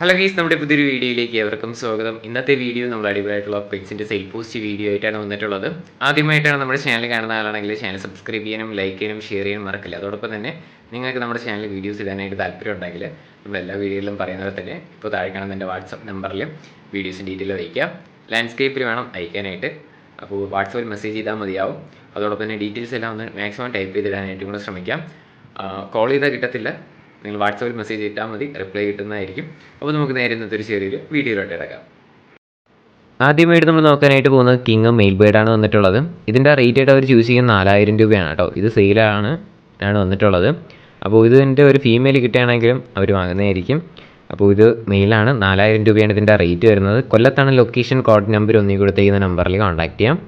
Hello guys, നമ്മുടെ പുതിയൊരു വീഡിയോയിലേക്ക് ഏവർക്കും സ്വാഗതം. ഇന്നത്തെ വീഡിയോ നമ്മൾ അടിപൊളിയായിട്ടുള്ള പെറ്റ്സിൻ്റെ സെയിൽ പോസ്റ്റ് വീഡിയോ ആയിട്ടാണ് വന്നിട്ടുള്ളത്. ആദ്യമായിട്ടാണ് നമ്മുടെ ചാനൽ കാണുന്ന ആളാണെങ്കിൽ ചാനൽ സബ്സ്ക്രൈബ് ചെയ്യാനും ലൈക്ക് ചെയ്യാനും ഷെയർ ചെയ്യാനും മറക്കില്ല. അതോടൊപ്പം തന്നെ നിങ്ങൾക്ക് നമ്മുടെ ചാനൽ വീഡിയോസ് ഇടാനായിട്ട് താല്പര്യം ഉണ്ടെങ്കിൽ നമ്മൾ എല്ലാ വീഡിയോയിലും പറയുന്നത് തന്നെ ഇപ്പോൾ താഴെ കാണുന്ന എൻ്റെ വാട്സപ്പ് നമ്പറിൽ വീഡിയോസിൻ്റെ ഡീറ്റെയിൽ അയക്കാം. ലാൻഡ്സ്കേപ്പിൽ വേണം അയക്കാനായിട്ട്. അപ്പോൾ വാട്സപ്പിൽ മെസ്സേജ് ചെയ്താൽ മതിയാവും. അതോടൊപ്പം തന്നെ ഡീറ്റെയിൽസ് എല്ലാം ഒന്ന് മാക്സിമം ടൈപ്പ് ചെയ്തിടാനായിട്ടും കൂടെ ശ്രമിക്കാം. കോൾ ചെയ്താൽ കിട്ടത്തില്ല. നിങ്ങൾ വാട്സപ്പിൽ മെസ്സേജ് ഇട്ടാൽ മതി, റിപ്ലൈ കിട്ടുന്നതായിരിക്കും. അപ്പോൾ നമുക്ക് നേരെ ഇന്നത്തെ ഒരു ചെറിയൊരു വീഡിയോയിലോട്ട് ഇറക്കാം. ആദ്യമായിട്ട് നമ്മൾ നോക്കാനായിട്ട് പോകുന്നത് കിങ് മെയിൽ ബേർഡാണ് വന്നിട്ടുള്ളത്. ഇതിൻ്റെ റേറ്റ് ആയിട്ട് അവർ ചൂസ് ചെയ്യുന്ന 4000 രൂപയാണ് കേട്ടോ. ഇത് സെയിലാണ് വന്നിട്ടുള്ളത്. അപ്പോൾ ഇതിൻ്റെ ഒരു ഫീമെയിൽ കിട്ടുകയാണെങ്കിലും അവർ വാങ്ങുന്നതായിരിക്കും. അപ്പോൾ ഇത് മെയിലാണ്. 4000 രൂപയാണ് ഇതിൻ്റെ റേറ്റ് വരുന്നത്. കൊല്ലത്താണ് ലൊക്കേഷൻ. കോഡ് നമ്പർ ഒന്നി കൊടുത്തേക്കുന്ന നമ്പറിൽ കോൺടാക്ട് ചെയ്യാം.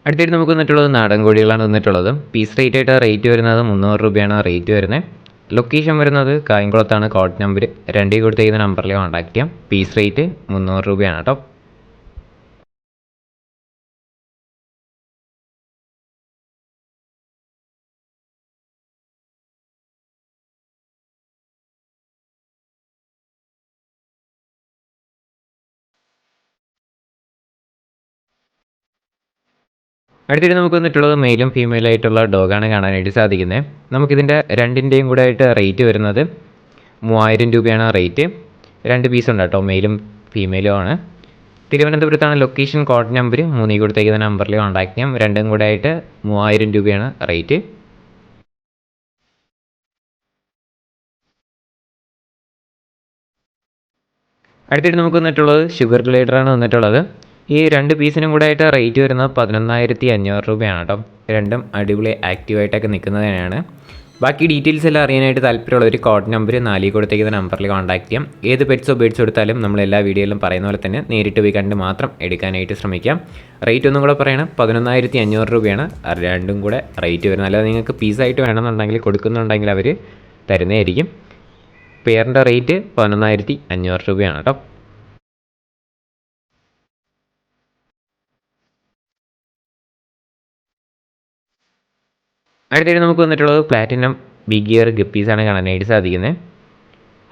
അടുത്തായിട്ട് നമുക്ക് വന്നിട്ടുള്ളത് നാടൻ കോഴികളാണ് വന്നിട്ടുള്ളത്. പീസ് റേറ്റ് വരുന്നത് 300 രൂപയാണ് റേറ്റ് വരുന്നത്. ലൊക്കേഷൻ വരുന്നത് കായംകുളത്താണ്. കോഡ് നമ്പർ 2 കൊടുത്തേക്കുന്ന നമ്പറിൽ കോൺടാക്ട് ചെയ്യാം. പീസ് റേറ്റ് 300 രൂപയാണ് കേട്ടോ. അടുത്തിട്ട് നമുക്ക് വന്നിട്ടുള്ളത് മെയിലും ഫീമെയിലും ആയിട്ടുള്ള ഡോഗാണ് കാണാനായിട്ട് സാധിക്കുന്നത്. നമുക്കിതിൻ്റെ രണ്ടിൻ്റെയും കൂടെ ആയിട്ട് റേറ്റ് വരുന്നത് 3000 രൂപയാണ് റേറ്റ്. 2 പീസ് ഉണ്ട് കേട്ടോ, മെയിലും ഫീമെയിലും ആണ്. തിരുവനന്തപുരത്താണ് ലൊക്കേഷൻ. കോഡ് നമ്പർ 3 കൊടുത്തേക്കുന്ന നമ്പറിൽ കോൺടാക്ട് ചെയ്യാം. രണ്ടും കൂടെ ആയിട്ട് 3000 രൂപയാണ് റേറ്റ്. അടുത്തിട്ട് നമുക്ക് വന്നിട്ടുള്ളത് ഷുഗർ ഗ്ലൈഡറാണ് വന്നിട്ടുള്ളത്. ഈ 2 പീസിനും കൂടെ ആയിട്ട് റേറ്റ് വരുന്നത് 11,500 രൂപയാണ് കേട്ടോ. രണ്ടും അടിപൊളി ആക്റ്റീവായിട്ടൊക്കെ നിൽക്കുന്നത് തന്നെയാണ്. ബാക്കി ഡീറ്റെയിൽസ് എല്ലാം അറിയാനായിട്ട് താല്പര്യമുള്ളവർ കോഡ് നമ്പർ 4 കൊടുത്തേക്കുന്ന നമ്പറിൽ കോൺടാക്ട് ചെയ്യാം. ഏത് പെറ്റ്സോ ബേഡ്സോ എടുത്താലും നമ്മൾ എല്ലാ വീഡിയോയിലും പറയുന്ന പോലെ തന്നെ നേരിട്ട് പോയി കണ്ട് മാത്രം എടുക്കാനായിട്ട് ശ്രമിക്കാം. റേറ്റ് ഒന്നും കൂടെ പറയണം, 11,500 രൂപയാണ് രണ്ടും കൂടെ റേറ്റ് വരുന്നത്. അല്ലാതെ നിങ്ങൾക്ക് പീസായിട്ട് വേണമെന്നുണ്ടെങ്കിൽ കൊടുക്കുന്നുണ്ടെങ്കിൽ അവർ തരുന്നതായിരിക്കും. പെയറിൻ്റെ റേറ്റ് 11,500 രൂപയാണ് കേട്ടോ. അടുത്തായിട്ട് നമുക്ക് വന്നിട്ടുള്ളത് പ്ലാറ്റിനം ബിഗ് ഇയർ ഗപ്പീസാണ് കാണാനായിട്ട് സാധിക്കുന്നത്.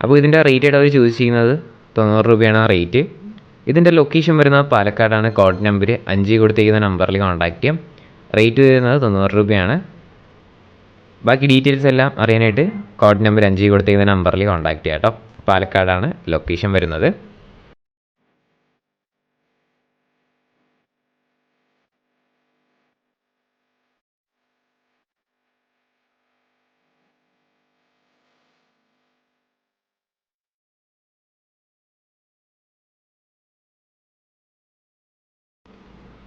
അപ്പോൾ ഇതിൻ്റെ റേറ്റ് ആയിട്ട് അവർ ചൂസ് ചെയ്യുന്നത് 90 രൂപയാണ് റേറ്റ്. ഇതിൻ്റെ ലൊക്കേഷൻ വരുന്നത് പാലക്കാടാണ്. കോഡ് നമ്പർ 5 കൊടുത്തേക്കുന്ന നമ്പറിൽ കോൺടാക്ട് ചെയ്യാം. റേറ്റ് വരുന്നത് 90 രൂപയാണ്. ബാക്കി ഡീറ്റെയിൽസ് എല്ലാം അറിയാനായിട്ട് കോഡ് നമ്പർ 5 കൊടുത്തേക്കുന്ന നമ്പറിൽ കോൺടാക്ട് ചെയ്യാം കേട്ടോ. പാലക്കാടാണ് ലൊക്കേഷൻ വരുന്നത്.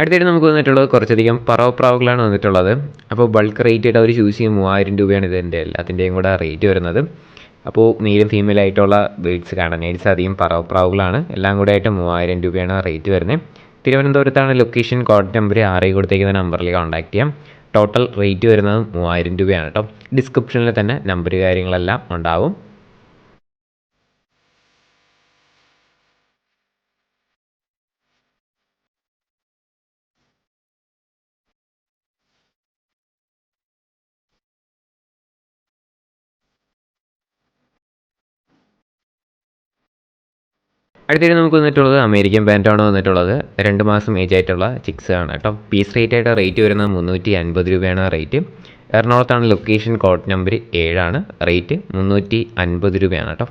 അടുത്തായിട്ട് നമുക്ക് വന്നിട്ടുള്ളത് കുറച്ചധികം പറവപ്രാവുകളാണ് വന്നിട്ടുള്ളത്. അപ്പോൾ ബൾക്ക് റേറ്റ് ആയിട്ട് അവർ ചൂസ് ചെയ്യും 3000 രൂപയാണ് ഇതിൻ്റെ എല്ലാത്തിൻ്റെയും കൂടെ റേറ്റ് വരുന്നത്. അപ്പോൾ മെയിലും ഫീമെയിൽ ആയിട്ടുള്ള ബേഡ്സ് കാണാനായിട്ട് സാധിക്കും. പറവപ്രാവുകളാണ്. എല്ലാം കൂടെ ആയിട്ട് 3000 രൂപയാണ് റേറ്റ് വരുന്നത്. തിരുവനന്തപുരത്താണ് ലൊക്കേഷൻ. കോഡ് നമ്പർ 6 കൊടുത്തേക്കുന്ന നമ്പറിൽ കോൺടാക്ട് ചെയ്യാം. ടോട്ടൽ റേറ്റ് വരുന്നത് 3000 രൂപയാണ് കേട്ടോ. ഡിസ്ക്രിപ്ഷനിൽ തന്നെ നമ്പർ കാര്യങ്ങളെല്ലാം ഉണ്ടാവും. അടുത്തായിട്ട് നമുക്ക് വന്നിട്ടുള്ളത് അമേരിക്കൻ പാൻറ്റാണ് വന്നിട്ടുള്ളത്. 2 മാസം ഏജ് ആയിട്ടുള്ള ചിക്സ് ആണ് കേട്ടോ. പീസ് ആയിട്ട് റേറ്റ് വരുന്നത് 350 രൂപയാണ് റേറ്റ്. എറണാകുളത്താണ് ലൊക്കേഷൻ. കോഡ് നമ്പർ 7 ആണ്. റേറ്റ് 350 രൂപയാണ് കേട്ടോ.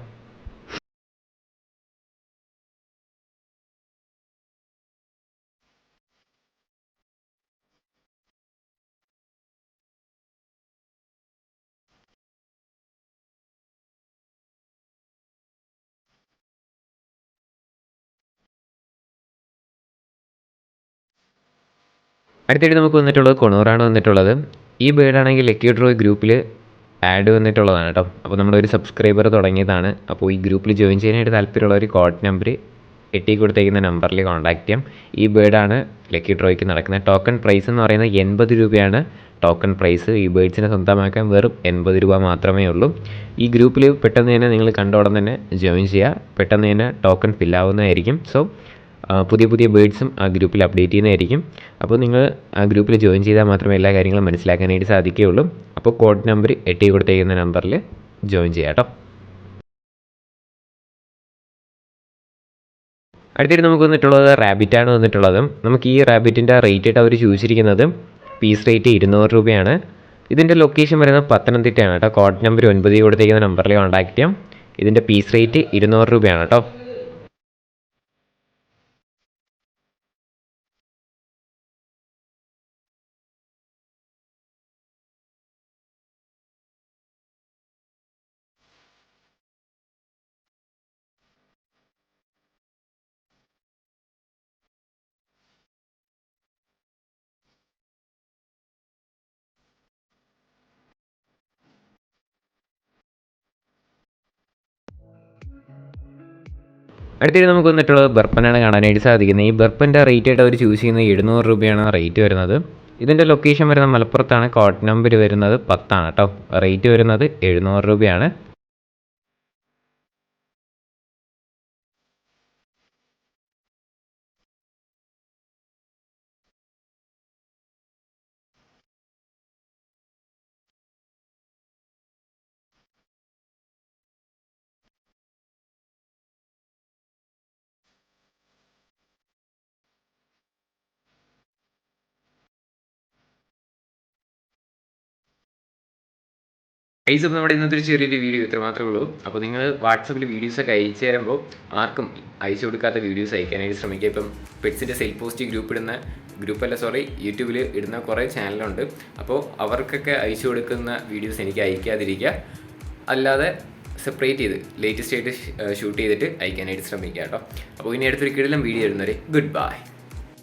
അടുത്തായിട്ട് നമുക്ക് വന്നിട്ടുള്ളത് കൊണൂറാണ് വന്നിട്ടുള്ളത്. ഈ ബേർഡാണെങ്കിൽ ലക്കി ഡ്രോ ഗ്രൂപ്പിൽ ആഡ് വന്നിട്ടുള്ളതാണ് കേട്ടോ. അപ്പോൾ നമ്മളൊരു സബ്സ്ക്രൈബർ തുടങ്ങിയതാണ്. അപ്പോൾ ഈ ഗ്രൂപ്പിൽ ജോയിൻ ചെയ്യാനായിട്ട് താല്പര്യമുള്ളവർ കോഡ് നമ്പർ 8 കൊടുത്തേക്കുന്ന നമ്പറിൽ കോൺടാക്ട് ചെയ്യാം. ഈ ബേർഡാണ് ലക്കി ഡ്രോയ്ക്ക് നടക്കുന്നത്. ടോക്കൺ പ്രൈസ് എന്ന് പറയുന്നത് 80 രൂപയാണ് ടോക്കൺ പ്രൈസ്. ഈ ബേഡ്സിനെ സ്വന്തമാക്കാൻ വെറും 80 രൂപ മാത്രമേ ഉള്ളൂ. ഈ ഗ്രൂപ്പിൽ പെട്ടെന്ന് തന്നെ നിങ്ങൾ കണ്ട ഉടൻ തന്നെ ജോയിൻ ചെയ്യുക. പെട്ടെന്ന് തന്നെ ടോക്കൺ ഫില്ലാവുന്നതായിരിക്കും. സോ പുതിയ പുതിയ ബേഡ്സും ആ ഗ്രൂപ്പിൽ അപ്ഡേറ്റ് ചെയ്യുന്നതായിരിക്കും. അപ്പോൾ നിങ്ങൾ ആ ഗ്രൂപ്പിൽ ജോയിൻ ചെയ്താൽ മാത്രമേ എല്ലാ കാര്യങ്ങളും മനസ്സിലാക്കാനായിട്ട് സാധിക്കുകയുള്ളൂ. അപ്പോൾ കോഡ് നമ്പർ 8 കൊടുത്തേക്കുന്ന നമ്പറിൽ ജോയിൻ ചെയ്യാം കേട്ടോ. അടുത്തിട്ട് നമുക്ക് വന്നിട്ടുള്ളത് റാബിറ്റാണ് വന്നിട്ടുള്ളത്. നമുക്ക് ഈ റാബിറ്റിൻ്റെ റേറ്റ് ആയിട്ട് അവർ ചോദിച്ചിരിക്കുന്നത് പീസ് റേറ്റ് 200 രൂപയാണ്. ഇതിൻ്റെ ലൊക്കേഷൻ വരുന്നത് പത്തനംതിട്ടയാണ് കേട്ടോ. കോഡ് നമ്പർ 9 കൊടുത്തേക്കുന്ന നമ്പറിൽ കോൺടാക്ട് ചെയ്യാം. ഇതിൻ്റെ പീസ് റേറ്റ് 200 രൂപയാണ് കേട്ടോ. അടുത്തിട്ട് നമുക്ക് വന്നിട്ടുള്ളത് ബർപ്പനാണ് കാണാനായിട്ട് സാധിക്കുന്നത്. ഈ ബർപ്പൻ്റെ റേറ്റ് ആയിട്ട് അവർ ചൂസ് ചെയ്യുന്നത് 700 രൂപയാണ് റേറ്റ് വരുന്നത്. ഇതിൻ്റെ ലൊക്കേഷൻ വരുന്നത് മലപ്പുറത്താണ്. കോഡ് നമ്പർ വരുന്നത് 10 കേട്ടോ. റേറ്റ് വരുന്നത് 700 രൂപയാണ്. ഗൈസ്, അപ്പോൾ നമ്മുടെ ഇന്നത്തെ ഒരു ചെറിയൊരു വീഡിയോ ഇത്ര മാത്രമേ ഉള്ളൂ. അപ്പോൾ നിങ്ങൾ വാട്സപ്പിൽ വീഡിയോസൊക്കെ അയച്ചു തരുമ്പോൾ ആർക്കും അയച്ചു കൊടുക്കാത്ത വീഡിയോസ് അയക്കാനായിട്ട് ശ്രമിക്കുക. ഇപ്പം പെറ്റ്സിൻ്റെ സെയിൽ പോസ്റ്റ് യൂട്യൂബിൽ ഇടുന്ന കുറേ ചാനലുണ്ട്. അപ്പോൾ അവർക്കൊക്കെ അയച്ചു കൊടുക്കുന്ന വീഡിയോസ് എനിക്ക് അയക്കാതിരിക്കുക. അല്ലാതെ സെപ്പറേറ്റ് ചെയ്ത് ലേറ്റസ്റ്റ് ആയിട്ട് ഷൂട്ട് ചെയ്തിട്ട് അയക്കാനായിട്ട് ശ്രമിക്കുക കേട്ടോ. അപ്പോൾ ഇനി അടുത്തൊരു കിടിലം വീഡിയോ ഇടുന്നവരെ ഗുഡ് ബൈ.